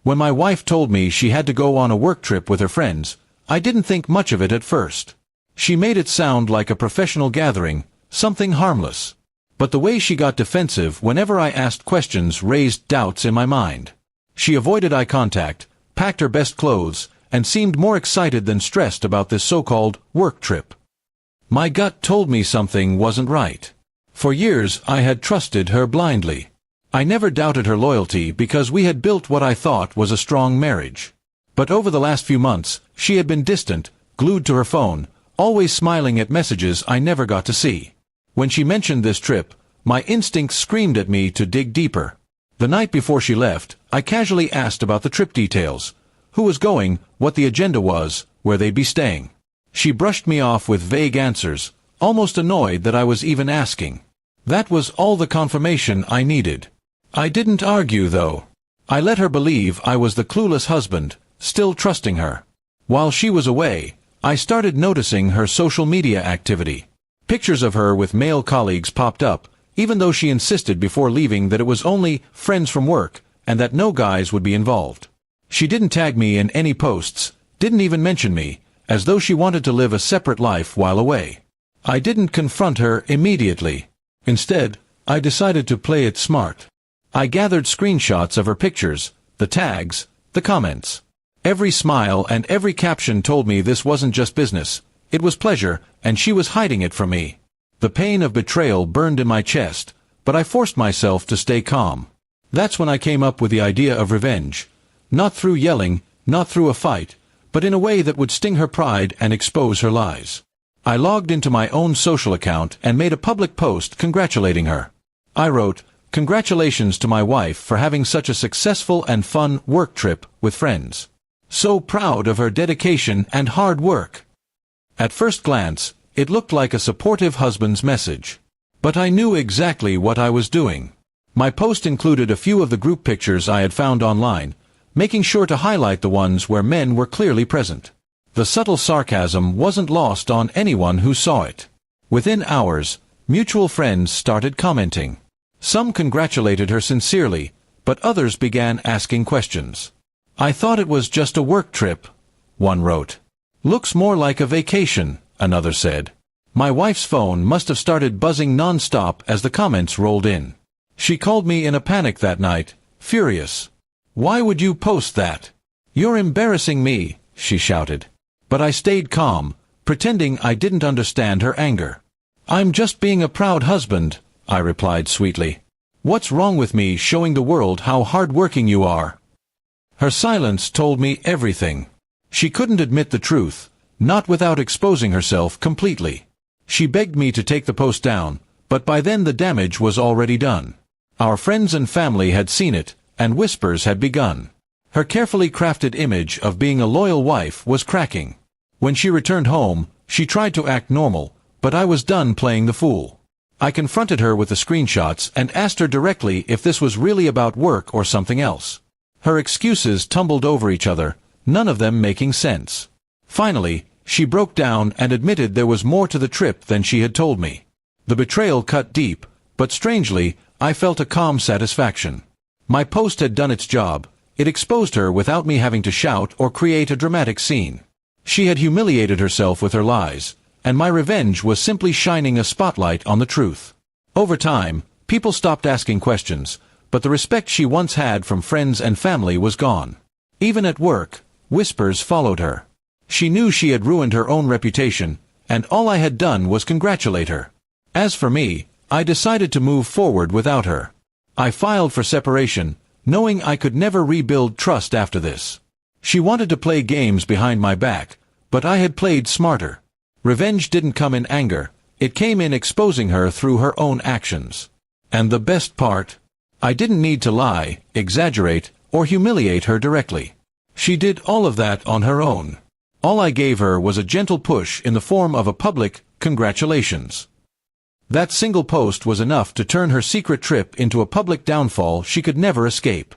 When my wife told me she had to go on a work trip with her friends, I didn't think much of it at first. She made it sound like a professional gathering, something harmless. But the way she got defensive whenever I asked questions raised doubts in my mind. She avoided eye contact, packed her best clothes, and seemed more excited than stressed about this so-called work trip. My gut told me something wasn't right. For years I had trusted her blindly. I never doubted her loyalty because we had built what I thought was a strong marriage. But over the last few months, she had been distant, glued to her phone, always smiling at messages I never got to see. When she mentioned this trip, my instincts screamed at me to dig deeper. The night before she left, I casually asked about the trip details. Who was going, what the agenda was, where they'd be staying. She brushed me off with vague answers, almost annoyed that I was even asking. That was all the confirmation I needed. I didn't argue, though. I let her believe I was the clueless husband, still trusting her. While she was away, I started noticing her social media activity. Pictures of her with male colleagues popped up, even though she insisted before leaving that it was only friends from work, and that no guys would be involved. She didn't tag me in any posts, didn't even mention me, as though she wanted to live a separate life while away. I didn't confront her immediately. Instead, I decided to play it smart. I gathered screenshots of her pictures, the tags, the comments. Every smile and every caption told me this wasn't just business, it was pleasure, and she was hiding it from me. The pain of betrayal burned in my chest, but I forced myself to stay calm. That's when I came up with the idea of revenge. Not through yelling, not through a fight, but in a way that would sting her pride and expose her lies. I logged into my own social account and made a public post congratulating her. I wrote, "Congratulations to my wife for having such a successful and fun work trip with friends. So proud of her dedication and hard work." At first glance, it looked like a supportive husband's message. But I knew exactly what I was doing. My post included a few of the group pictures I had found online, making sure to highlight the ones where men were clearly present. The subtle sarcasm wasn't lost on anyone who saw it. Within hours, mutual friends started commenting. Some congratulated her sincerely, but others began asking questions. "I thought it was just a work trip," one wrote. "Looks more like a vacation," another said. My wife's phone must have started buzzing non-stop as the comments rolled in. She called me in a panic that night, furious. "Why would you post that? You're embarrassing me," she shouted. But I stayed calm, pretending I didn't understand her anger. "I'm just being a proud husband," I replied sweetly. "What's wrong with me showing the world how hard-working you are?" Her silence told me everything. She couldn't admit the truth, not without exposing herself completely. She begged me to take the post down, but by then the damage was already done. Our friends and family had seen it, and whispers had begun. Her carefully crafted image of being a loyal wife was cracking. When she returned home, she tried to act normal, but I was done playing the fool. I confronted her with the screenshots and asked her directly if this was really about work or something else. Her excuses tumbled over each other, none of them making sense. Finally, she broke down and admitted there was more to the trip than she had told me. The betrayal cut deep, but strangely, I felt a calm satisfaction. My post had done its job. It exposed her without me having to shout or create a dramatic scene. She had humiliated herself with her lies, and my revenge was simply shining a spotlight on the truth. Over time, people stopped asking questions, but the respect she once had from friends and family was gone. Even at work, whispers followed her. She knew she had ruined her own reputation, and all I had done was congratulate her. As for me, I decided to move forward without her. I filed for separation, knowing I could never rebuild trust after this. She wanted to play games behind my back, but I had played smarter. Revenge didn't come in anger, it came in exposing her through her own actions. And the best part? I didn't need to lie, exaggerate, or humiliate her directly. She did all of that on her own. All I gave her was a gentle push in the form of a public congratulations. That single post was enough to turn her secret trip into a public downfall she could never escape.